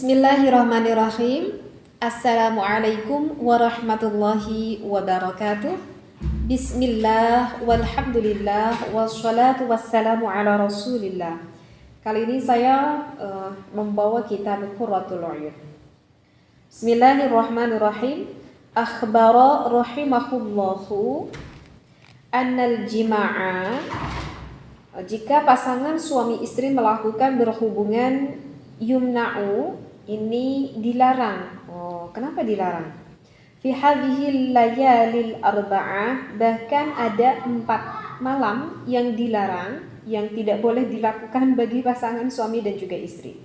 Bismillahirrahmanirrahim. Assalamualaikum warahmatullahi wabarakatuh. Bismillah, walhamdulillah, wassalatu wassalamu ala rasulillah. Kali ini saya membawa kitab Qurratul Uyun. Bismillahirrahmanirrahim. Akhbara rahimahullahu annal jima'a, jika pasangan suami istri melakukan berhubungan, yumna'u, ini dilarang. Kenapa dilarang? Fi hadhil layalil arba'ah, bahkan ada 4 malam yang dilarang, yang tidak boleh dilakukan bagi pasangan suami dan juga istri.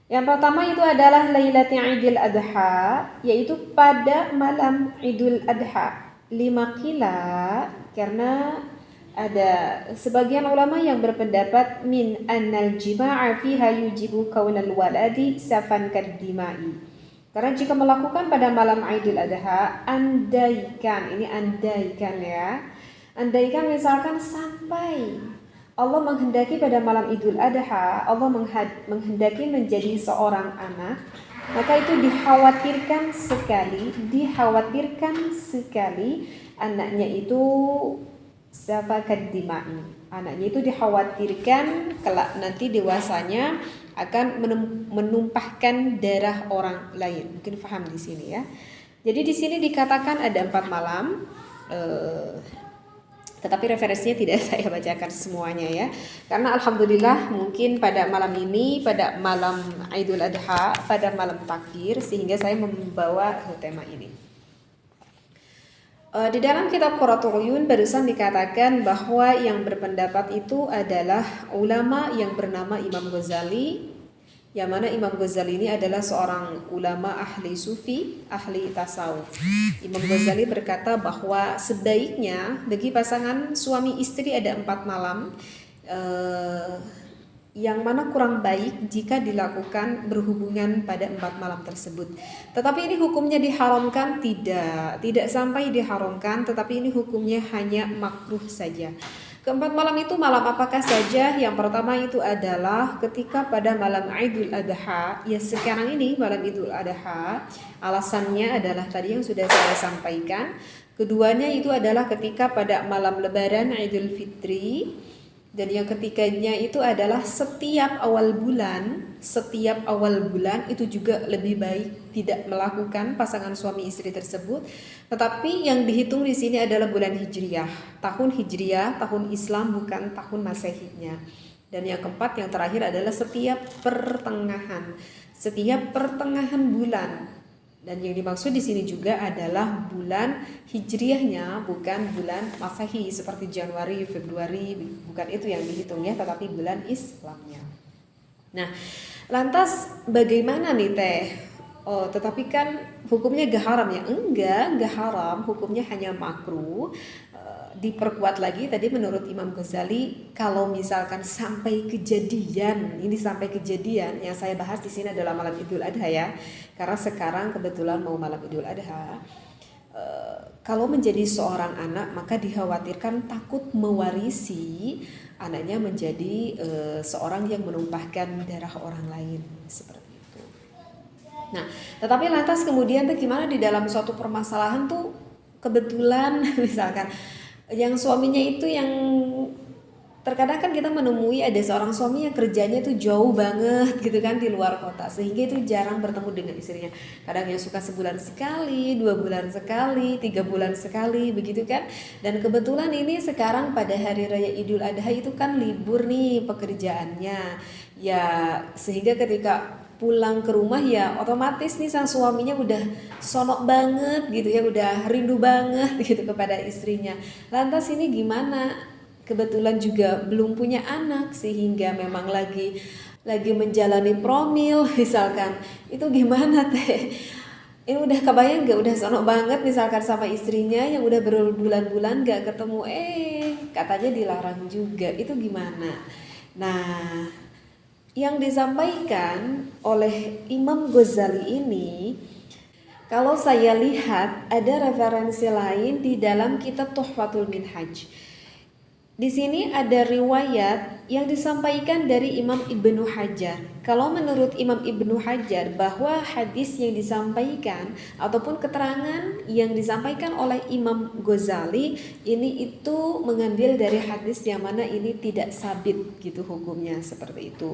Yang pertama itu adalah Lailatul Idul Adha, yaitu pada malam Idul Adha. Lima qila, karena ada sebagian ulama yang berpendapat min annal jima'a fiha yujibu kaunal waladi safan kaddimai. Karena jika melakukan pada malam Idul Adha, andaikan ya, andaikan misalkan sampai Allah menghendaki pada malam Idul Adha, Allah menghendaki menjadi seorang anak, maka itu dikhawatirkan sekali anaknya itu safakat dimai. Anaknya itu dikhawatirkan kelak nanti dewasanya akan menumpahkan darah orang lain. Mungkin paham di sini ya. Jadi di sini dikatakan ada 4 malam, tetapi referensinya tidak saya bacakan semuanya ya. Karena alhamdulillah mungkin pada malam ini, pada malam Idul Adha, pada malam takbir, sehingga saya membawa tema ini. Di dalam kitab Qurratul Uyun barusan dikatakan bahwa yang berpendapat itu adalah ulama yang bernama Imam Ghazali, yang mana Imam Ghazali ini adalah seorang ulama ahli sufi, ahli tasawuf. Imam Ghazali berkata bahwa sebaiknya bagi pasangan suami istri ada 4 malam, yang mana kurang baik jika dilakukan berhubungan pada 4 malam tersebut. Tetapi ini hukumnya diharamkan? Tidak sampai diharamkan, tetapi ini hukumnya hanya makruh saja. Keempat malam itu malam apakah saja? Yang pertama itu adalah ketika pada malam Idul Adha, ya sekarang ini malam Idul Adha. Alasannya adalah tadi yang sudah saya sampaikan. Keduanya itu adalah ketika pada malam Lebaran Idul Fitri. Dan yang ketiganya itu adalah setiap awal bulan itu juga lebih baik tidak melakukan pasangan suami istri tersebut. Tetapi yang dihitung di sini adalah bulan Hijriyah, tahun Hijriyah, tahun Islam, bukan tahun Masehinya. Dan yang keempat, yang terakhir adalah setiap pertengahan bulan. Dan yang dimaksud di sini juga adalah bulan Hijriyahnya, bukan bulan Masehi seperti Januari, Februari, bukan itu yang dihitung ya, tetapi bulan Islamnya. Nah, lantas bagaimana nih Teh? Tetapi kan hukumnya gak haram ya? Enggak haram, hukumnya hanya makruh. Diperkuat lagi tadi menurut Imam Ghazali, kalau misalkan sampai kejadian yang saya bahas di sini adalah malam Idul Adha ya, karena sekarang kebetulan mau malam Idul Adha. Kalau menjadi seorang anak maka dikhawatirkan takut mewarisi anaknya menjadi seorang yang menumpahkan darah orang lain seperti itu. Nah, tetapi lantas kemudian tuh gimana di dalam suatu permasalahan tuh kebetulan misalkan yang suaminya itu yang terkadang kan kita menemui ada seorang suami yang kerjanya tuh jauh banget gitu kan di luar kota, sehingga itu jarang bertemu dengan istrinya. Kadang yang suka sebulan sekali, 2 bulan sekali, 3 bulan sekali begitu kan. Dan kebetulan ini sekarang pada hari raya Idul Adha itu kan libur nih pekerjaannya. Ya sehingga ketika pulang ke rumah ya otomatis nih sang suaminya udah sonok banget gitu ya, udah rindu banget gitu kepada istrinya. Lantas ini gimana? Kebetulan juga belum punya anak sehingga memang lagi menjalani promil misalkan. Itu gimana Teh? Ini udah kebayang gak, udah sonok banget misalkan sama istrinya yang udah berbulan-bulan gak ketemu, katanya dilarang juga. Itu gimana? Nah, yang disampaikan oleh Imam Ghazali ini, kalau saya lihat ada referensi lain di dalam kitab Tuhfatul Minhaj. Di sini ada riwayat yang disampaikan dari Imam Ibnu Hajar. Kalau menurut Imam Ibnu Hajar bahwa hadis yang disampaikan ataupun keterangan yang disampaikan oleh Imam Ghazali ini itu mengambil dari hadis yang mana ini tidak sabit gitu hukumnya seperti itu.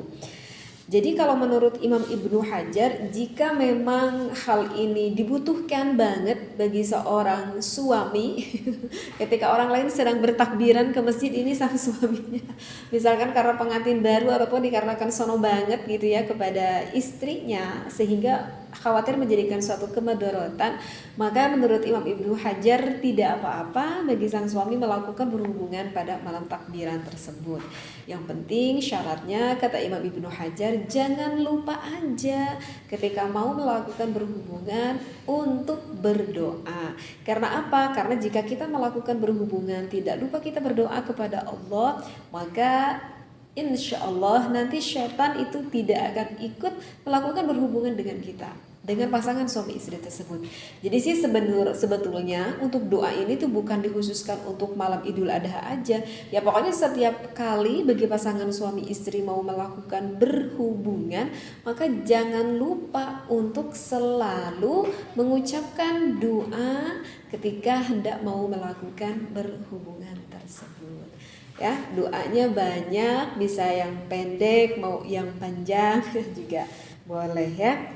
Jadi kalau menurut Imam Ibnu Hajar, jika memang hal ini dibutuhkan banget bagi seorang suami ketika orang lain sedang bertakbiran ke masjid, ini sang suaminya misalkan karena pengantin baru ataupun dikarenakan sono banget gitu ya kepada istrinya sehingga khawatir menjadikan suatu kemadorotan, maka menurut Imam Ibnu Hajar tidak apa-apa bagi sang suami melakukan berhubungan pada malam takbiran tersebut. Yang penting syaratnya kata Imam Ibnu Hajar, jangan lupa aja ketika mau melakukan berhubungan untuk berdoa. Karena apa? Karena jika kita melakukan berhubungan tidak lupa kita berdoa kepada Allah, maka insya Allah nanti syaitan itu tidak akan ikut melakukan berhubungan dengan kita, dengan pasangan suami istri tersebut. Jadi sih sebetulnya untuk doa ini tuh bukan dikhususkan untuk malam Idul Adha aja. Ya pokoknya setiap kali bagi pasangan suami istri mau melakukan berhubungan, maka jangan lupa untuk selalu mengucapkan doa ketika hendak mau melakukan berhubungan tersebut. Ya, doanya banyak, bisa yang pendek mau yang panjang juga boleh ya.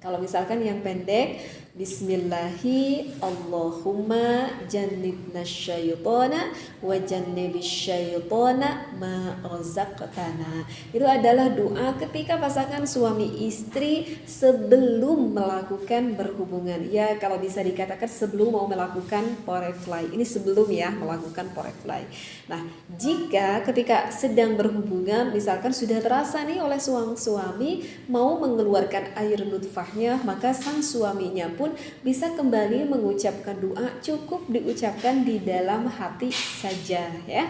Kalau misalkan yang pendek, Bismillahi Allahumma jannibna syaitana wa jannibis syaitana ma razaqtana. Itu adalah doa ketika pasangan suami istri sebelum melakukan berhubungan. Ya kalau bisa dikatakan sebelum mau melakukan porefly. Ini sebelum ya melakukan porefly. Nah jika ketika sedang berhubungan misalkan sudah terasa nih oleh suami mau mengeluarkan air nutfahnya, maka sang suaminya pun bisa kembali mengucapkan doa, cukup diucapkan di dalam hati saja ya.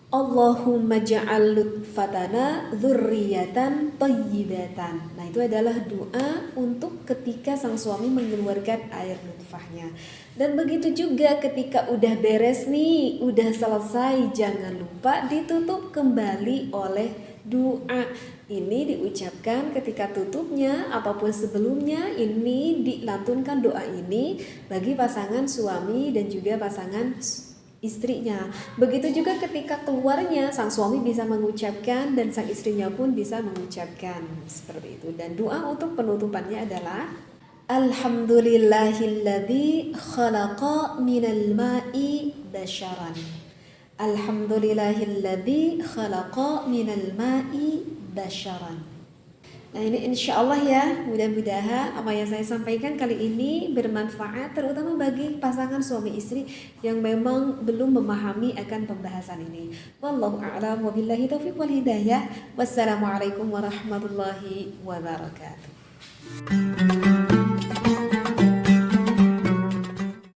Allahumma ja'al lutfatana dzurriyyatan thayyibatan. Nah, itu adalah doa untuk ketika sang suami mengeluarkan air nutfahnya. Dan begitu juga ketika udah beres nih, udah selesai, jangan lupa ditutup kembali oleh doa. Ini diucapkan ketika tutupnya ataupun sebelumnya, ini dilantunkan doa ini bagi pasangan suami dan juga pasangan istrinya. Begitu juga ketika keluarnya, sang suami bisa mengucapkan dan sang istrinya pun bisa mengucapkan seperti itu. Dan doa untuk penutupannya adalah Alhamdulillahilladzi khalaqa minal ma'i basyaran. Alhamdulillahilladzi khalaqa minal ma'i basyaran. Nah ini insya Allah ya, mudah-mudahan apa yang saya sampaikan kali ini bermanfaat terutama bagi pasangan suami istri yang memang belum memahami akan pembahasan ini. Wallahu a'lam wa billahi taufiq wal hidayah. Wassalamualaikum warahmatullahi wabarakatuh.